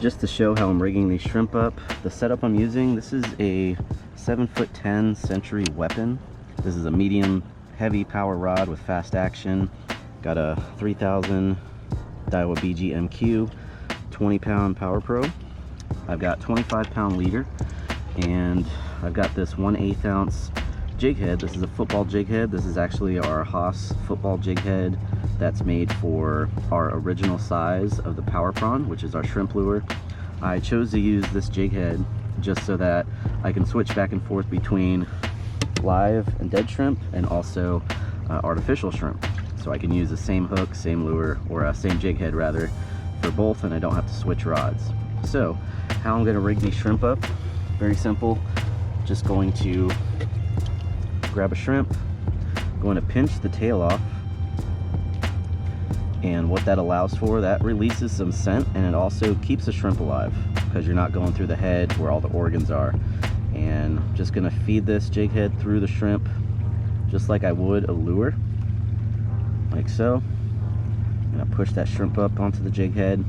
just to show how I'm rigging these shrimp up, the setup I'm using, this is a 7'10" Century Weapon. This is a medium heavy power rod with fast action. Got a 3000 Daiwa BG MQ, 20-pound Power Pro. I've got 25-pound leader, and I've got this 1/8 ounce jig head. This is a football jig head. This is actually our Haas football jig head that's made for our original size of the power prawn, which is our shrimp lure. I chose to use this jig head just so that I can switch back and forth between live and dead shrimp and also artificial shrimp. So I can use the same hook, same lure, or same jig head rather, for both, and I don't have to switch rods. So how I'm going to rig these shrimp up, very simple. Just going to grab a shrimp, going to pinch the tail off, and what that allows for, that releases some scent, and it also keeps the shrimp alive because you're not going through the head where all the organs are. And I'm just going to feed this jig head through the shrimp just like I would a lure, like so. I'm going to push that shrimp up onto the jig head,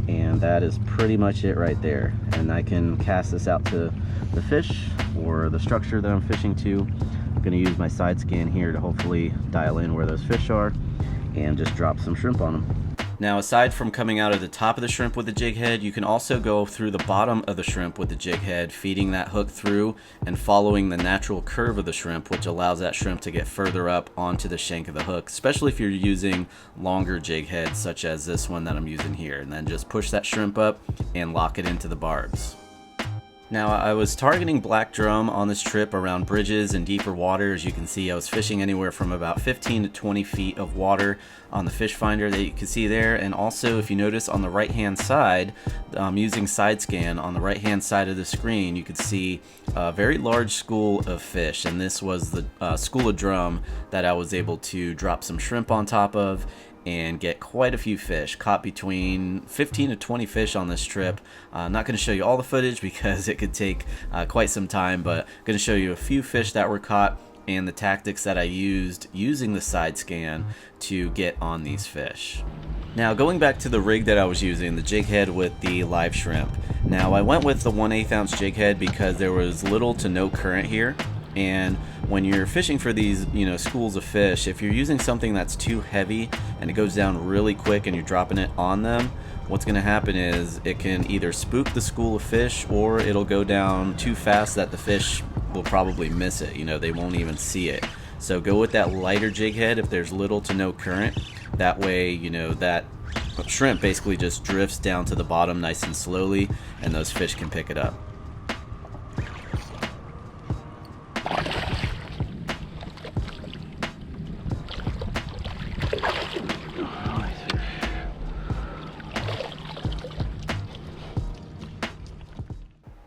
and that is pretty much it right there. And I can cast this out to the fish or the structure that I'm fishing to. I'm going to use my side scan here to hopefully dial in where those fish are and just drop some shrimp on them. Now, aside from coming out of the top of the shrimp with the jig head, you can also go through the bottom of the shrimp with the jig head, feeding that hook through and following the natural curve of the shrimp, which allows that shrimp to get further up onto the shank of the hook, especially if you're using longer jig heads such as this one that I'm using here. And then just push that shrimp up and lock it into the barbs. Now, I was targeting black drum on this trip around bridges and deeper water. As you can see, I was fishing anywhere from about 15 to 20 feet of water on the fish finder that you can see there. And also, if you notice on the right hand side, using side scan on the right hand side of the screen, you could see a very large school of fish. And this was the school of drum that I was able to drop some shrimp on top of and get quite a few fish. Caught between 15 to 20 fish on this trip. I'm not going to show you all the footage because it could take quite some time, but I'm going to show you a few fish that were caught and the tactics that I used using the side scan to get on these fish. Now, going back to the rig that I was using, the jig head with the live shrimp. Now, I went with the 1/8 ounce jig head because there was little to no current here. And when you're fishing for these, schools of fish, if you're using something that's too heavy and it goes down really quick and you're dropping it on them, what's going to happen is it can either spook the school of fish or it'll go down too fast that the fish will probably miss it. They won't even see it. So go with that lighter jig head if there's little to no current. That way, that shrimp basically just drifts down to the bottom nice and slowly, and those fish can pick it up.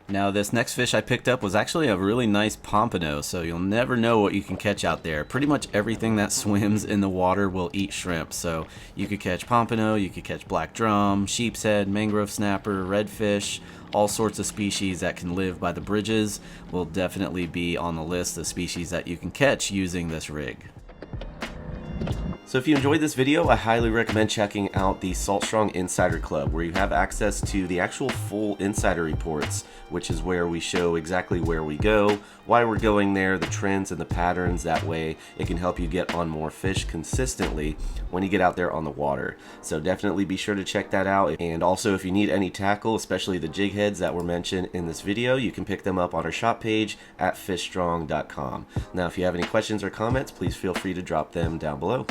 Now, this next fish I picked up was actually a really nice pompano, so you'll never know what you can catch out there. Pretty much everything that swims in the water will eat shrimp, so you could catch pompano, you could catch black drum, sheep's head, mangrove snapper, redfish, all sorts of species that can live by the bridges will definitely be on the list of species that you can catch using this rig. So if you enjoyed this video, I highly recommend checking out the Salt Strong Insider Club, where you have access to the actual full insider reports, which is where we show exactly where we go, why we're going there, the trends and the patterns. That way it can help you get on more fish consistently when you get out there on the water. So definitely be sure to check that out. And also, if you need any tackle, especially the jig heads that were mentioned in this video, you can pick them up on our shop page at fishstrong.com. Now, if you have any questions or comments, please feel free to drop them down below.